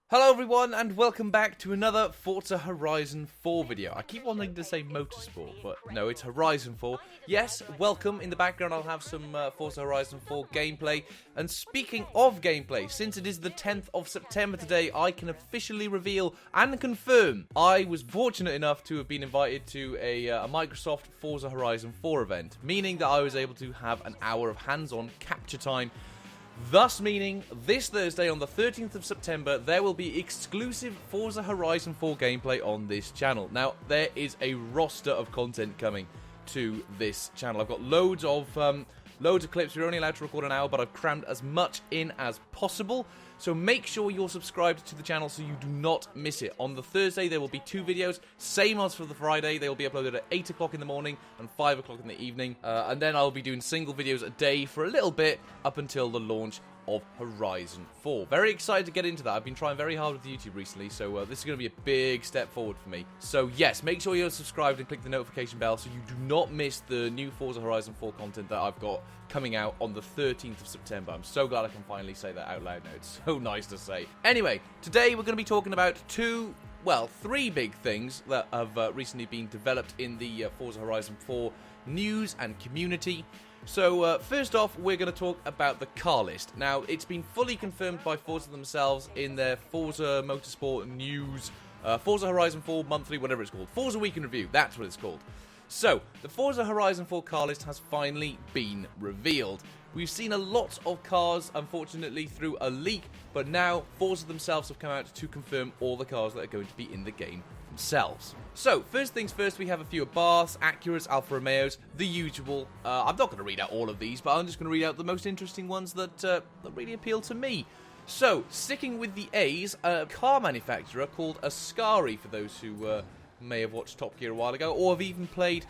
Hello everyone and welcome back to another Forza Horizon 4 video. I keep wanting to say Motorsport, but no, it's Horizon 4. Yes, welcome. In the background I'll have some Forza Horizon 4 gameplay. And speaking of gameplay, since it is the 10th of September today, I can officially reveal and confirm I was fortunate enough to have been invited to a Microsoft Forza Horizon 4 event, meaning that I was able to have an hour of hands-on capture time. Thus meaning, this Thursday on the 13th of September, there will be exclusive Forza Horizon 4 gameplay on this channel. Now, there is a roster of content coming to this channel. I've got loads of clips. We're only allowed to record an hour, but I've crammed as much in as possible. So make sure you're subscribed to the channel so you do not miss it. On the Thursday, there will be 2 videos. Same as for the Friday. They will be uploaded at 8 o'clock in the morning and 5 o'clock in the evening. And then I'll be doing single videos a day for a little bit up until the launch of Horizon 4. Very excited to get into that. I've been trying very hard with YouTube recently, so this is going to be a big step forward for me. So yes, make sure you're subscribed and click the notification bell so you do not miss the new Forza Horizon 4 content that I've got coming out on the 13th of September. I'm so glad I can finally say that out loud now. It's so nice to say. Anyway, today we're going to be talking about 3 big things that have recently been developed in the Forza Horizon 4 news and community. So, first off, we're going to talk about the car list. Now, it's been fully confirmed by Forza themselves in their Forza Motorsport news, Forza Horizon 4 monthly, whatever it's called. Forza Week in Review, that's what it's called. So, the Forza Horizon 4 car list has finally been revealed. We've seen a lot of cars, unfortunately, through a leak, but now Forza themselves have come out to confirm all the cars that are going to be in the game themselves. So, first things first, we have a few Abarths, Acuras, Alfa Romeos, the usual. I'm not going to read out all of these, but I'm just going to read out the most interesting ones that really appeal to me. So, sticking with the A's, a car manufacturer called Ascari, for those who may have watched Top Gear a while ago, or have even played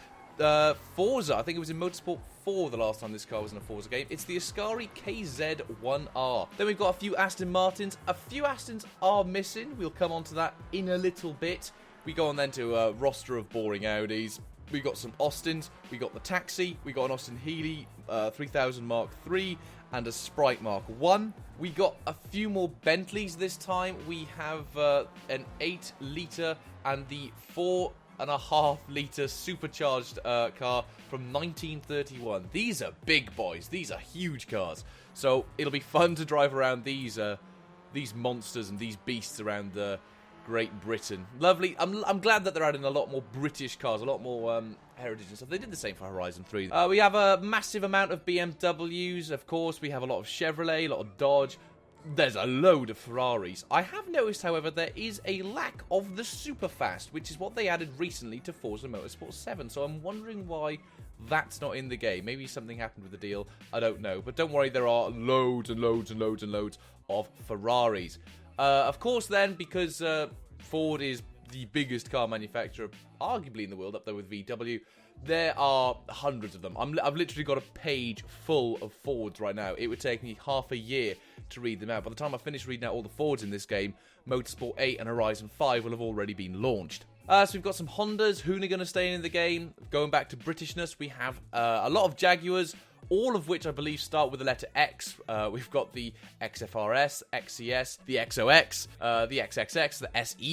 Forza. I think it was in Motorsport 4 the last time this car was in a Forza game. It's the Ascari KZ1R. Then we've got a few Aston Martins. A few Astons are missing. We'll come on to that in a little bit. We go on then to a roster of boring Audis. We got some Austins. We got the Taxi. We got an Austin Healey 3000 Mark III and a Sprite Mark I. We got a few more Bentleys this time. We have an 8-litre and the 4.5-litre supercharged car from 1931. These are big boys. These are huge cars. So it'll be fun to drive around these monsters and these beasts around Great Britain. Lovely. I'm glad that they're adding a lot more British cars, a lot more heritage and stuff. They did the same for Horizon 3. We have a massive amount of BMWs, of course. We have a lot of Chevrolet, a lot of Dodge. There's a load of Ferraris. I have noticed, however, there is a lack of the Superfast, which is what they added recently to Forza Motorsport 7. So I'm wondering why that's not in the game. Maybe something happened with the deal. I don't know. But don't worry, there are loads and loads and loads and loads of Ferraris. Of course, then, because Ford is the biggest car manufacturer, arguably in the world, up there with VW, there are hundreds of them. I've literally got a page full of Fords right now. It would take me half a year to read them out. By the time I finish reading out all the Fords in this game, Motorsport 8 and Horizon 5 will have already been launched. So we've got some Hondas. Hoonigan are staying in the game. Going back to Britishness, we have a lot of Jaguars, all of which I believe start with the letter X. We've got the XFRS, XCS, the XOX, the XXX, the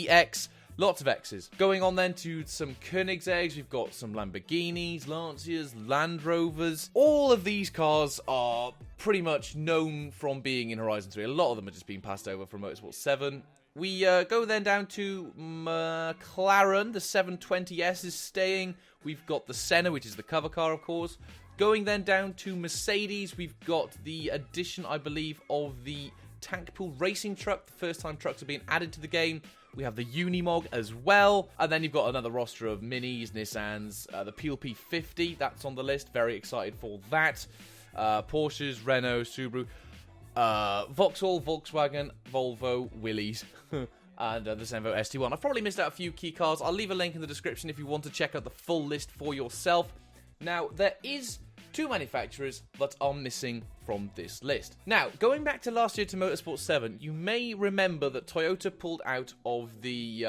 SEX. Lots of X's. Going on then to some Koenigseggs, we've got some Lamborghinis, Lancias, Land Rovers. All of these cars are pretty much known from being in Horizon 3. A lot of them are just being passed over from Motorsport 7. We go then down to McLaren. The 720S is staying. We've got the Senna, which is the cover car, of course. Going then down to Mercedes, we've got the addition, I believe, of the tank pool racing truck. The first time trucks are being added to the game. We have the Unimog as well. And then you've got another roster of Minis, Nissans, the PLP 50. That's on the list. Very excited for that. Porsches, Renault, Subaru, Vauxhall, Volkswagen, Volvo, Willys, and the Zenvo ST1. I've probably missed out a few key cars. I'll leave a link in the description if you want to check out the full list for yourself. Now, there is 2 manufacturers that are missing from this list. Now, going back to last year to Motorsport 7, you may remember that Toyota pulled out of the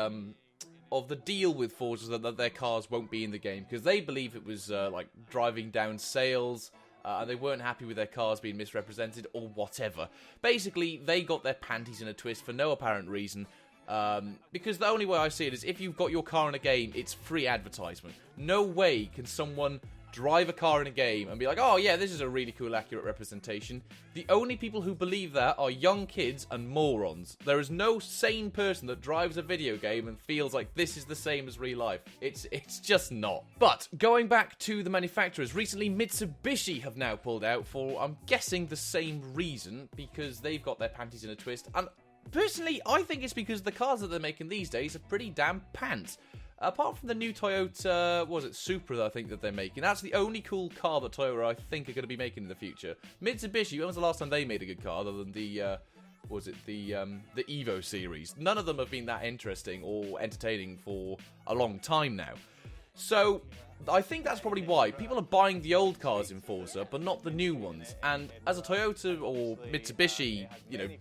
deal with Forza that their cars won't be in the game because they believe it was like driving down sales and they weren't happy with their cars being misrepresented or whatever. Basically, they got their panties in a twist for no apparent reason. Because the only way I see it is if you've got your car in a game, it's free advertisement. No way can someone drive a car in a game and be like, oh yeah, this is a really cool, accurate representation. The only people who believe that are young kids and morons. There is no sane person that drives a video game and feels like this is the same as real life. It's just not. But going back to the manufacturers, recently Mitsubishi have now pulled out for, I'm guessing, the same reason, because they've got their panties in a twist. And personally, I think it's because the cars that they're making these days are pretty damn pants. Apart from the new Toyota, what was it, Supra, I think, that they're making. That's the only cool car that Toyota, I think, are going to be making in the future. Mitsubishi, when was the last time they made a good car, other than the, the Evo series? None of them have been that interesting or entertaining for a long time now. So, I think that's probably why. People are buying the old cars in Forza, but not the new ones. And as a Toyota or Mitsubishi,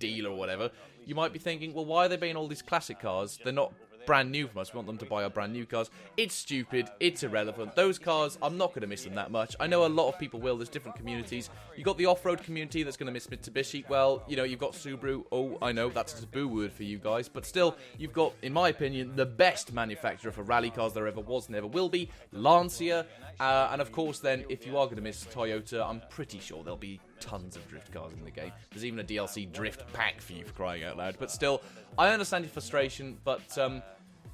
dealer or whatever, you might be thinking, well, why are they buying all these classic cars? They're not brand new from us. We want them to buy our brand new cars. It's stupid. It's irrelevant. Those cars, I'm not going to miss them that much. I know a lot of people will. There's different communities. You've got the off-road community that's going to miss Mitsubishi. Well, you've got Subaru. Oh, I know, that's a taboo word for you guys. But still, you've got, in my opinion, the best manufacturer for rally cars there ever was and ever will be, Lancia. And of course, then, if you are going to miss Toyota, I'm pretty sure there'll be tons of drift cars in the game. There's even a DLC drift pack for you, for crying out loud. But still, I understand your frustration, but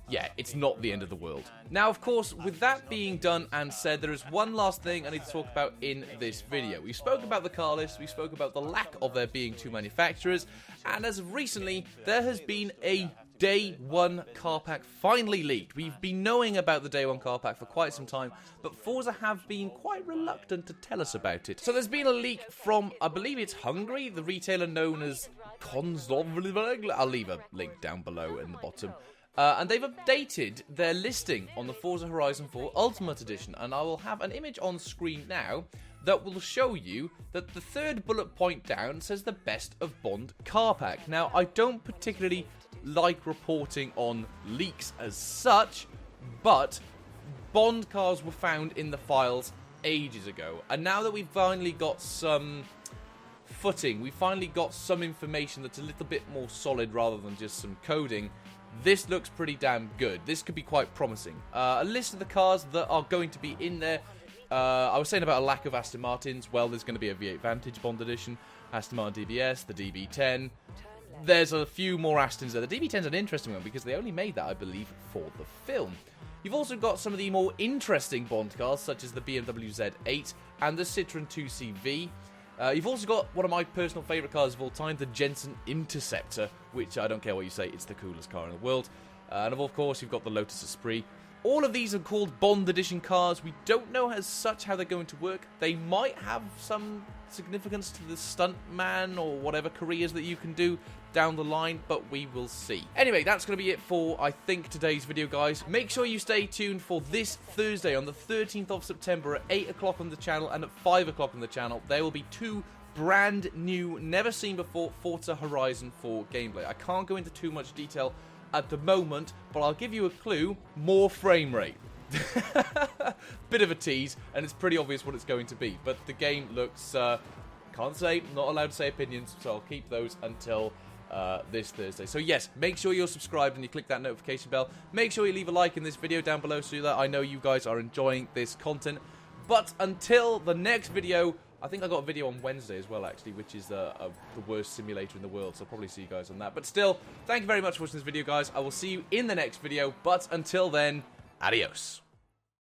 yeah, it's not the end of the world. Now, of course, with that being done and said, there is one last thing I need to talk about in this video. We spoke about the car list, we spoke about the lack of there being two manufacturers, and as of recently, there has been a Day 1 car pack finally leaked. We've been knowing about the Day 1 car pack for quite some time, but Forza have been quite reluctant to tell us about it. So there's been a leak from, I believe it's Hungary, the retailer known as Konzolverlag. I'll leave a link down below in the bottom. And they've updated their listing on the Forza Horizon 4 Ultimate Edition, and I will have an image on screen now that will show you that the third bullet point down says the best of Bond car pack. Now, I don't particularly like reporting on leaks as such, but Bond cars were found in the files ages ago, and now that we've finally got some footing, we finally got some information that's a little bit more solid rather than just some coding, this looks pretty damn good. This could be quite promising. A list of the cars that are going to be in there. I was saying about a lack of Aston Martins. Well, there's going to be a V8 Vantage Bond Edition, Aston Martin DBS, the DB10. There's a few more Astons there. The DB10's an interesting one because they only made that, I believe, for the film. You've also got some of the more interesting Bond cars, such as the BMW Z8 and the Citroen 2CV. You've also got one of my personal favourite cars of all time, the Jensen Interceptor, which I don't care what you say, it's the coolest car in the world. And of course, you've got the Lotus Esprit. All of these are called Bond Edition cars. We don't know as such how they're going to work. They might have some significance to the stuntman or whatever careers that you can do down the line, but we will see. Anyway, that's going to be it for, I think, today's video, guys. Make sure you stay tuned for this Thursday on the 13th of September at 8 o'clock on the channel and at 5 o'clock on the channel. There will be two brand new, never seen before Forza Horizon 4 gameplay. I can't go into too much detail at the moment, but I'll give you a clue: more frame rate. Bit of a tease, and it's pretty obvious what it's going to be, but the game looks, can't say, not allowed to say opinions, so I'll keep those until this Thursday. So yes, make sure you're subscribed and you click that notification bell. Make sure you leave a like in this video down below so that I know you guys are enjoying this content. But until the next video, I think I got a video on Wednesday as well, actually, which is the worst simulator in the world, so I'll probably see you guys on that. But still, thank you very much for watching this video, guys. I will see you in the next video, but until then, adios.